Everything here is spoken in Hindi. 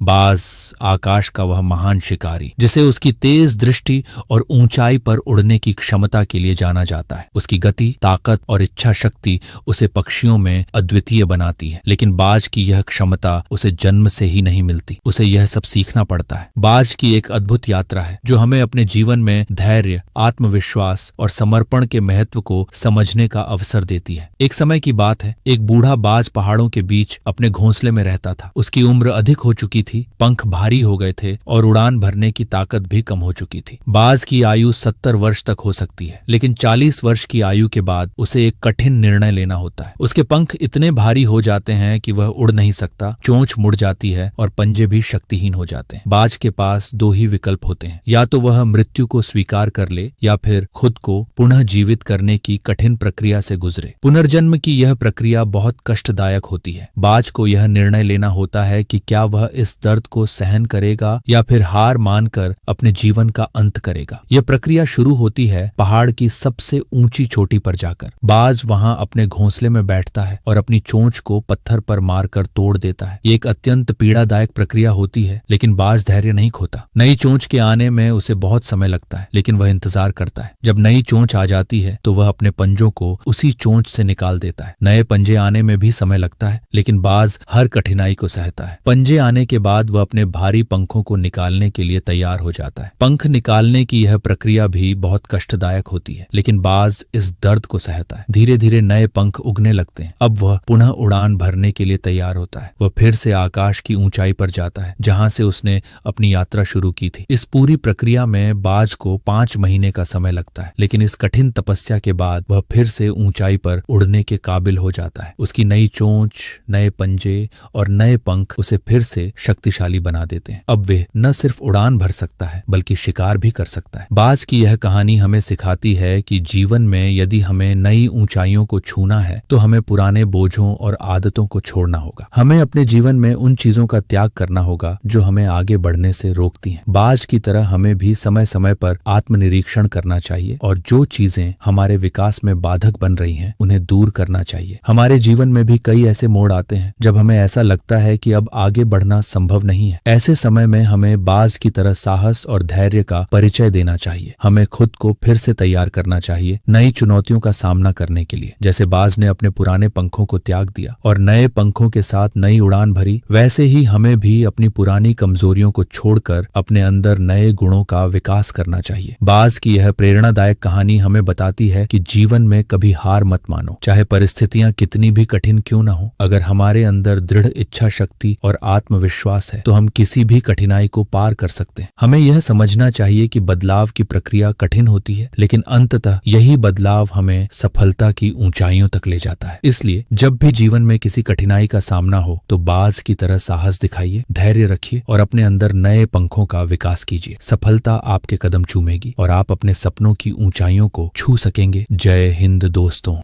बाज आकाश का वह महान शिकारी जिसे उसकी तेज दृष्टि और ऊंचाई पर उड़ने की क्षमता के लिए जाना जाता है। उसकी गति, ताकत और इच्छा शक्ति उसे पक्षियों में अद्वितीय बनाती है, लेकिन बाज की यह क्षमता उसे जन्म से ही नहीं मिलती, उसे यह सब सीखना पड़ता है। बाज की एक अद्भुत यात्रा है जो हमें अपने जीवन में धैर्य, आत्मविश्वास और समर्पण के महत्व को समझने का अवसर देती है। एक समय की बात है, एक बूढ़ा बाज पहाड़ों के बीच अपने घोंसले में रहता था। उसकी उम्र अधिक हो चुकी थी, पंख भारी हो गए थे और उड़ान भरने की ताकत भी कम हो चुकी थी। बाज की आयु 70 वर्ष तक हो सकती है, लेकिन 40 वर्ष की आयु के बाद उसे एक कठिन निर्णय लेना होता है। उसके पंख इतने भारी हो जाते हैं कि वह उड़ नहीं सकता, चोंच मुड़ जाती है और पंजे भी शक्तिहीन हो जाते हैं। बाज के पास दो ही विकल्प होते हैं, या तो वह मृत्यु को स्वीकार कर ले या फिर खुद को पुनः जीवित करने की कठिन प्रक्रिया से गुजरे। पुनर्जन्म की यह प्रक्रिया बहुत कष्टदायक होती है। बाज को यह निर्णय लेना होता है कि क्या वह इस दर्द को सहन करेगा या फिर हार मानकर अपने जीवन का अंत करेगा। यह प्रक्रिया शुरू होती है पहाड़ की सबसे ऊंची चोटी पर जाकर। बाज वहां अपने घोंसले में बैठता है और अपनी चोंच को पत्थर पर मारकर तोड़ देता है। ये एक अत्यंत पीड़ादायक प्रक्रिया होती है, लेकिन बाज धैर्य नहीं खोता। नई चोंच के आने में उसे बहुत समय लगता है, लेकिन वह इंतजार करता है। जब नई चोंच आ जाती है तो वह अपने पंजों को उसी चोंच से निकाल देता है। नए पंजे आने में भी समय लगता है, लेकिन बाज हर कठिनाई को सहता है। पंजे आने के बाद वह अपने भारी पंखों को निकालने के लिए तैयार हो जाता है। पंख निकालने की यह प्रक्रिया भी बहुत कष्टदायक होती है, लेकिन बाज इस दर्द को सहता है। धीरे धीरे नए पंख उगने लगते हैं। अब वह पुनः उड़ान भरने के लिए तैयार होता है। वह फिर से आकाश की ऊंचाई पर जाता है जहां से उसने अपनी यात्रा शुरू की थी। इस पूरी प्रक्रिया में बाज को 5 महीने का समय लगता है, लेकिन इस कठिन तपस्या के बाद वह फिर से ऊंचाई पर उड़ने के काबिल हो जाता है। उसकी नई चोंच, नए पंजे और नए पंख उसे फिर से शक्तिशाली बना देते हैं। अब वे न सिर्फ उड़ान भर सकता है बल्कि शिकार भी कर सकता है। बाज की यह कहानी हमें सिखाती है कि जीवन में यदि हमें नई ऊंचाइयों को छूना है तो हमें पुराने बोझों और आदतों को छोड़ना होगा। हमें अपने जीवन में उन चीजों का त्याग करना होगा जो हमें आगे बढ़ने से रोकती हैं। बाज की तरह हमें भी समय समय पर आत्मनिरीक्षण करना चाहिए और जो चीजें हमारे विकास में बाधक बन रही हैं उन्हें दूर करना चाहिए। हमारे जीवन में भी कई ऐसे मोड़ आते हैं जब हमें ऐसा लगता है कि अब आगे बढ़ना संभव नहीं है। ऐसे समय में हमें बाज की तरह साहस और धैर्य का परिचय देना चाहिए। हमें खुद को फिर से तैयार करना चाहिए नई चुनौतियों का सामना करने के लिए। जैसे बाज ने अपने पुराने पंखों को त्याग दिया और नए पंखों के साथ नई उड़ान भरी, वैसे ही हमें भी अपनी पुरानी कमजोरियों को छोड़कर अपने अंदर नए गुणों का विकास करना चाहिए। बाज की यह प्रेरणादायक कहानी हमें बताती है कि जीवन में कभी हार मत मानो, चाहे परिस्थितियां कितनी भी कठिन क्यों न हो। अगर हमारे अंदर दृढ़ इच्छा शक्ति और आत्मविश्वास है तो हम किसी भी कठिनाई को पार कर सकते हैं। हमें यह समझना चाहिए कि बदलाव की प्रक्रिया कठिन होती है, लेकिन अंततः यही बदलाव हमें सफलता की ऊंचाइयों तक ले जाता है। इसलिए जब भी जीवन में किसी कठिनाई का सामना हो तो बाज की तरह साहस दिखाइए, धैर्य रखिए और अपने अंदर नए पंखों का विकास कीजिए। सफलता आपके कदम चूमेगी और आप अपने सपनों की ऊंचाइयों को छू सकेंगे। जय हिंद दोस्तों।